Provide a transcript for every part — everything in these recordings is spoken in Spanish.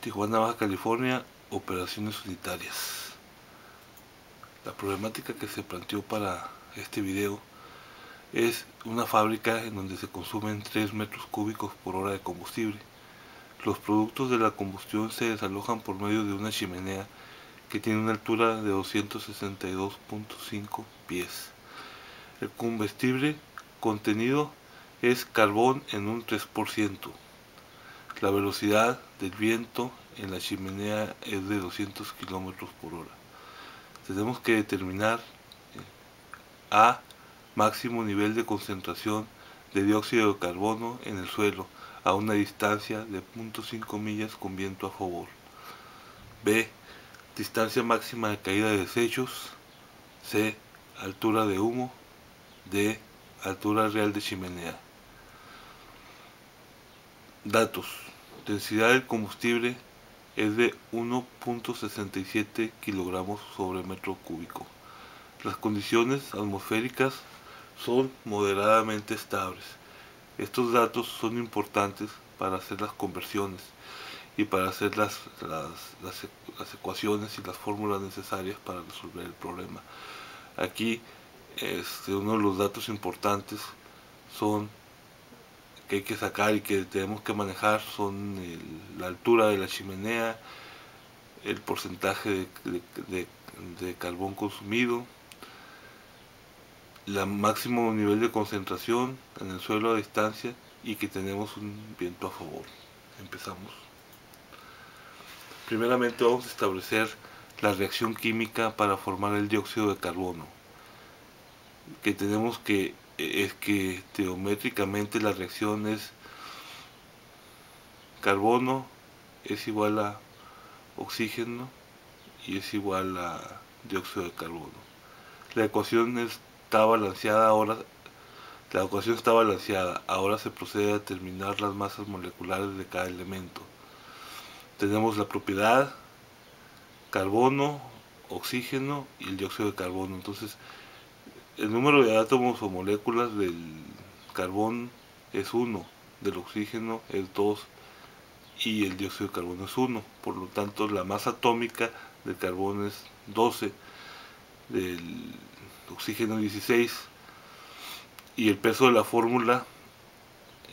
Tijuana, Baja California, operaciones unitarias. La problemática que se planteó para este video es una fábrica en donde se consumen 3 metros cúbicos por hora de combustible. Los productos de la combustión se desalojan por medio de una chimenea que tiene una altura de 262.5 pies. El combustible contenido es carbón en un 3%. La velocidad del viento en la chimenea es de 200 km por hora. Tenemos que determinar a máximo nivel de concentración de dióxido de carbono en el suelo a una distancia de 0.5 millas con viento a favor. B. Distancia máxima de caída de desechos. C. Altura de humo. D. Altura real de chimenea. Datos. Densidad del combustible es de 1.67 kilogramos sobre metro cúbico. Las condiciones atmosféricas son moderadamente estables. Estos datos son importantes para hacer las conversiones y para hacer las ecuaciones y las fórmulas necesarias para resolver el problema. Aquí uno de los datos importantes son que hay que sacar y que tenemos que manejar son la altura de la chimenea, el porcentaje de carbón consumido, el máximo nivel de concentración en el suelo a distancia y que tenemos un viento a favor. Empezamos. Primeramente vamos a establecer la reacción química para formar el dióxido de carbono, que tenemos que es que teométricamente la reacción es carbono es igual a oxígeno y es igual a dióxido de carbono. La ecuación está balanceada ahora se procede a determinar las masas moleculares de cada elemento. Tenemos la propiedad carbono, oxígeno y el dióxido de carbono. Entonces el número de átomos o moléculas del carbón es 1, del oxígeno es 2 y el dióxido de carbono es 1. Por lo tanto, la masa atómica del carbón es 12, del oxígeno 16 y el peso de la fórmula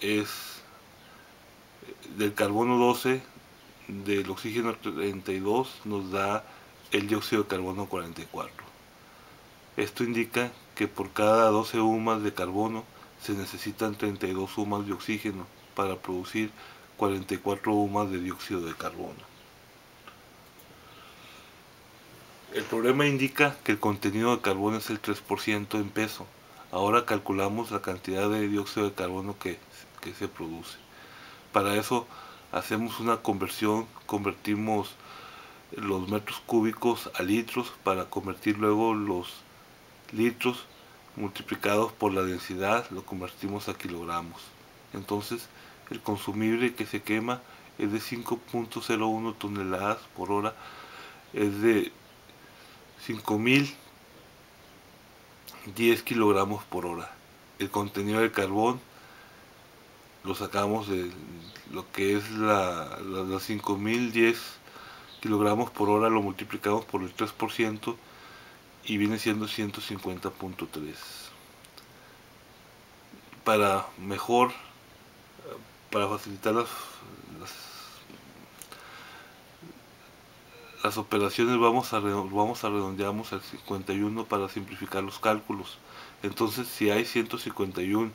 es del carbono 12, del oxígeno 32 nos da el dióxido de carbono 44. Esto indica que por cada 12 UMAS de carbono se necesitan 32 UMAS de oxígeno para producir 44 UMAS de dióxido de carbono. El problema indica que el contenido de carbono es el 3% en peso. Ahora calculamos la cantidad de dióxido de carbono que se produce. Para eso hacemos una conversión, convertimos los metros cúbicos a litros para convertir luego los litros multiplicados por la densidad, lo convertimos a kilogramos. Entonces el consumible que se quema es de 5.01 toneladas por hora, es de 5010 kilogramos por hora. El contenido de carbón lo sacamos de lo que es los 5010 kilogramos por hora, lo multiplicamos por el 3% y viene siendo 150.3. Para facilitar las operaciones vamos a redondeamos al 51 para simplificar los cálculos. Entonces, si hay 151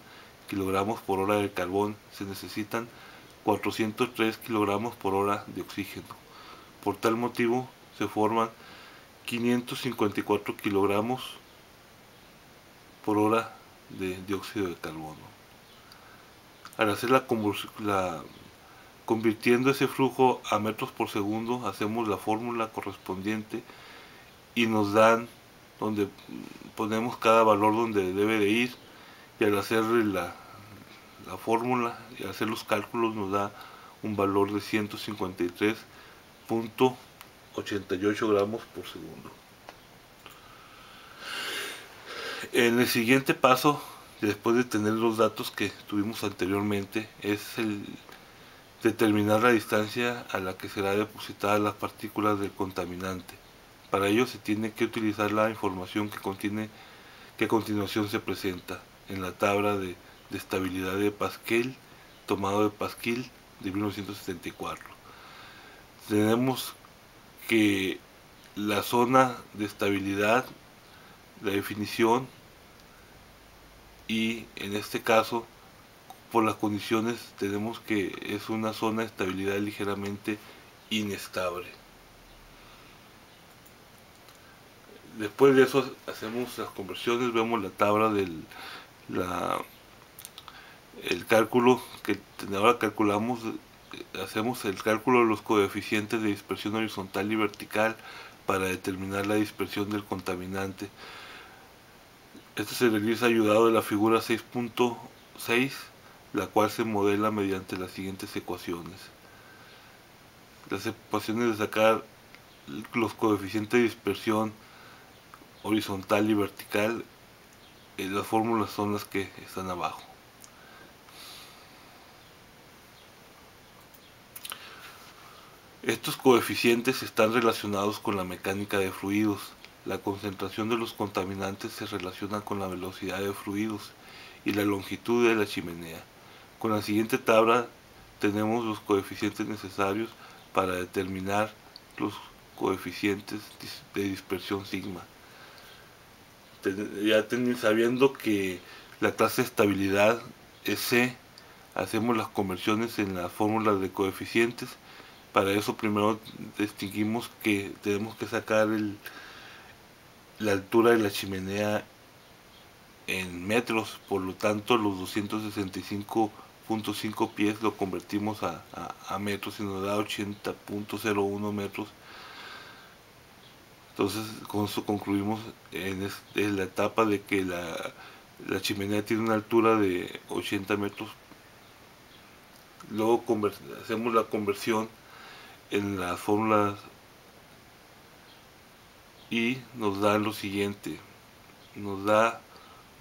kilogramos por hora de carbón, se necesitan 403 kilogramos por hora de oxígeno. Por tal motivo se forman 554 kilogramos por hora de dióxido de carbono. Al hacer convirtiendo ese flujo a metros por segundo, hacemos la fórmula correspondiente y nos dan donde ponemos cada valor donde debe de ir, y al hacer la fórmula y hacer los cálculos nos da un valor de 153.88 gramos por segundo. En el siguiente paso, después de tener los datos que tuvimos anteriormente, es determinar la distancia a la que será depositada las partículas del contaminante. Para ello se tiene que utilizar la información que a continuación se presenta en la tabla de estabilidad de Pascal, tomado de Pascal de 1974. Tenemos que la zona de estabilidad, la definición, y en este caso por las condiciones tenemos que es una zona de estabilidad ligeramente inestable. Después de eso hacemos las conversiones, vemos la tabla del el cálculo que ahora calculamos, hacemos el cálculo de los coeficientes de dispersión horizontal y vertical para determinar la dispersión del contaminante. Esto se realiza ayudado de la figura 6.6, la cual se modela mediante las siguientes ecuaciones. Las ecuaciones de sacar los coeficientes de dispersión horizontal y vertical, las fórmulas son las que están abajo. Estos coeficientes están relacionados con la mecánica de fluidos. La concentración de los contaminantes se relaciona con la velocidad de fluidos y la longitud de la chimenea. Con la siguiente tabla tenemos los coeficientes necesarios para determinar los coeficientes de dispersión sigma. Sabiendo que la clase de estabilidad es C, hacemos las conversiones en las fórmulas de coeficientes. Para eso primero distinguimos que tenemos que sacar la altura de la chimenea en metros, por lo tanto los 265.5 pies lo convertimos a metros y nos da 80.01 metros. Entonces con eso concluimos en la etapa de que la chimenea tiene una altura de 80 metros. Luego hacemos la conversión en las fórmulas y nos da lo siguiente, nos da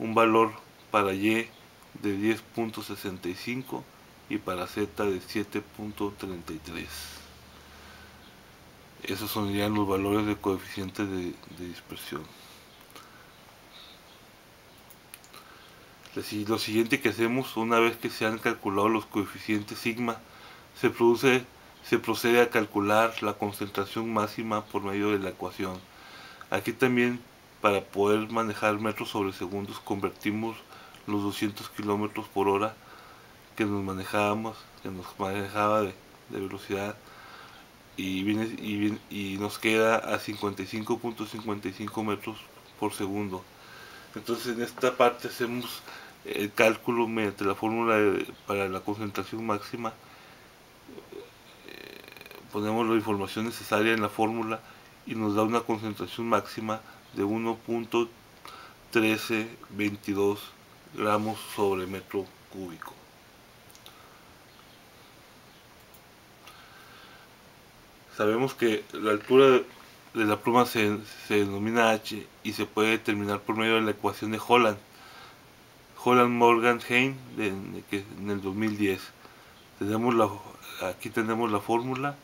un valor para Y de 10.65 y para Z de 7.33. Esos serían los valores de coeficiente de dispersión. Lo siguiente que hacemos, una vez que se han calculado los coeficientes sigma, se procede a calcular la concentración máxima por medio de la ecuación. Aquí también, para poder manejar metros sobre segundos, convertimos los 200 kilómetros por hora que nos manejaba de velocidad y nos queda a 55.55 metros por segundo. Entonces en esta parte hacemos el cálculo mediante la fórmula para la concentración máxima. Ponemos la información necesaria en la fórmula y nos da una concentración máxima de 1.1322 gramos sobre metro cúbico. Sabemos que la altura de la pluma se denomina H y se puede determinar por medio de la ecuación de Holland-Morgan-Hein en el 2010. Aquí tenemos la fórmula.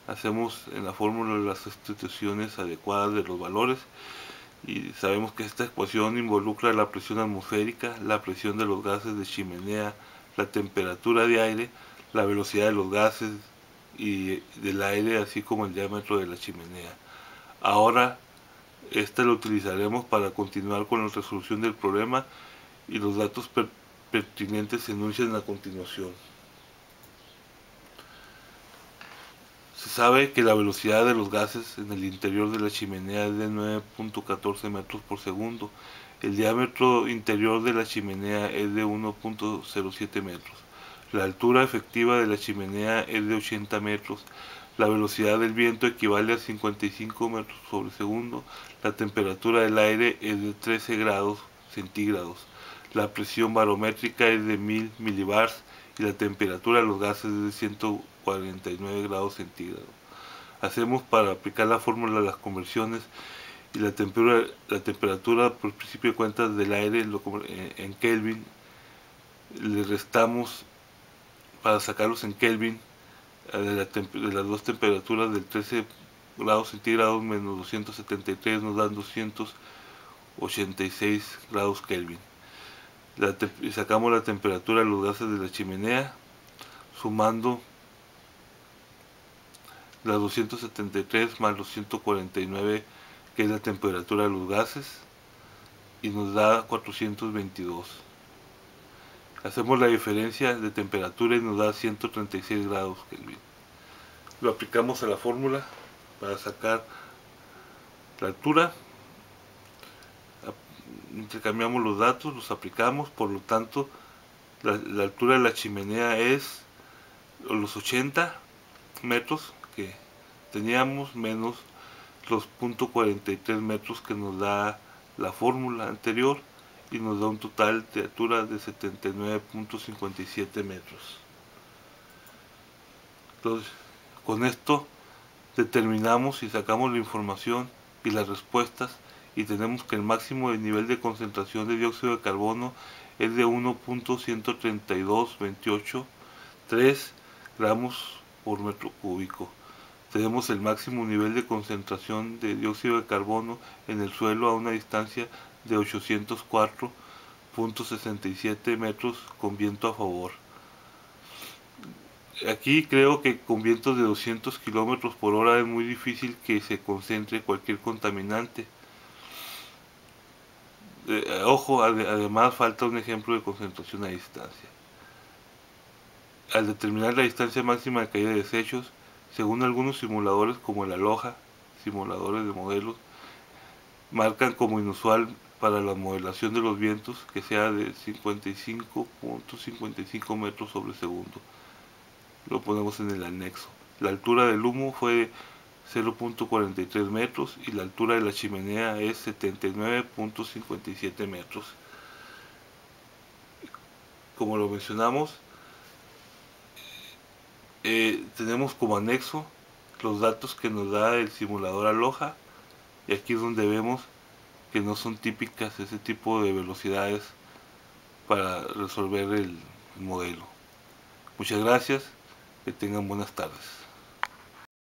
Hacemos en la fórmula las sustituciones adecuadas de los valores y sabemos que esta ecuación involucra la presión atmosférica, la presión de los gases de chimenea, la temperatura de aire, la velocidad de los gases y del aire, así como el diámetro de la chimenea. Ahora esta lo utilizaremos para continuar con la resolución del problema y los datos pertinentes se enuncian a continuación. Se sabe que la velocidad de los gases en el interior de la chimenea es de 9.14 metros por segundo. El diámetro interior de la chimenea es de 1.07 metros. La altura efectiva de la chimenea es de 80 metros. La velocidad del viento equivale a 55 metros sobre segundo. La temperatura del aire es de 13 grados centígrados. La presión barométrica es de 1000 milibars y la temperatura de los gases es de 149 grados centígrados. Hacemos para aplicar la fórmula de las conversiones y la temperatura por principio de cuentas del aire en Kelvin, le restamos para sacarlos en Kelvin de las dos temperaturas del 13 grados centígrados menos 273 nos dan 286 grados Kelvin. Sacamos la temperatura de los gases de la chimenea, sumando las 273 más los 149, que es la temperatura de los gases, y nos da 422. Hacemos la diferencia de temperatura y nos da 136 grados Kelvin. Lo aplicamos a la fórmula para sacar la altura. Intercambiamos los datos, los aplicamos, por lo tanto la altura de la chimenea es los 80 metros que teníamos menos los 0.43 metros que nos da la fórmula anterior, y nos da un total de altura de 79.57 metros. Entonces, con esto determinamos y sacamos la información y las respuestas, y tenemos que el máximo de nivel de concentración de dióxido de carbono es de 1.132.28.3 gramos por metro cúbico. Tenemos el máximo nivel de concentración de dióxido de carbono en el suelo a una distancia de 804.67 metros con viento a favor. Aquí creo que con vientos de 200 kilómetros por hora es muy difícil que se concentre cualquier contaminante. Ojo, además falta un ejemplo de concentración a distancia. Al determinar la distancia máxima de caída de desechos, según algunos simuladores como el Aloha, simuladores de modelos, marcan como inusual para la modelación de los vientos que sea de 55.55 metros sobre segundo. Lo ponemos en el anexo. La altura del humo fue 0.43 metros y la altura de la chimenea es 79.57 metros. Como lo mencionamos, tenemos como anexo los datos que nos da el simulador Aloha, y aquí es donde vemos que no son típicas ese tipo de velocidades para resolver el modelo. Muchas gracias, que tengan buenas tardes.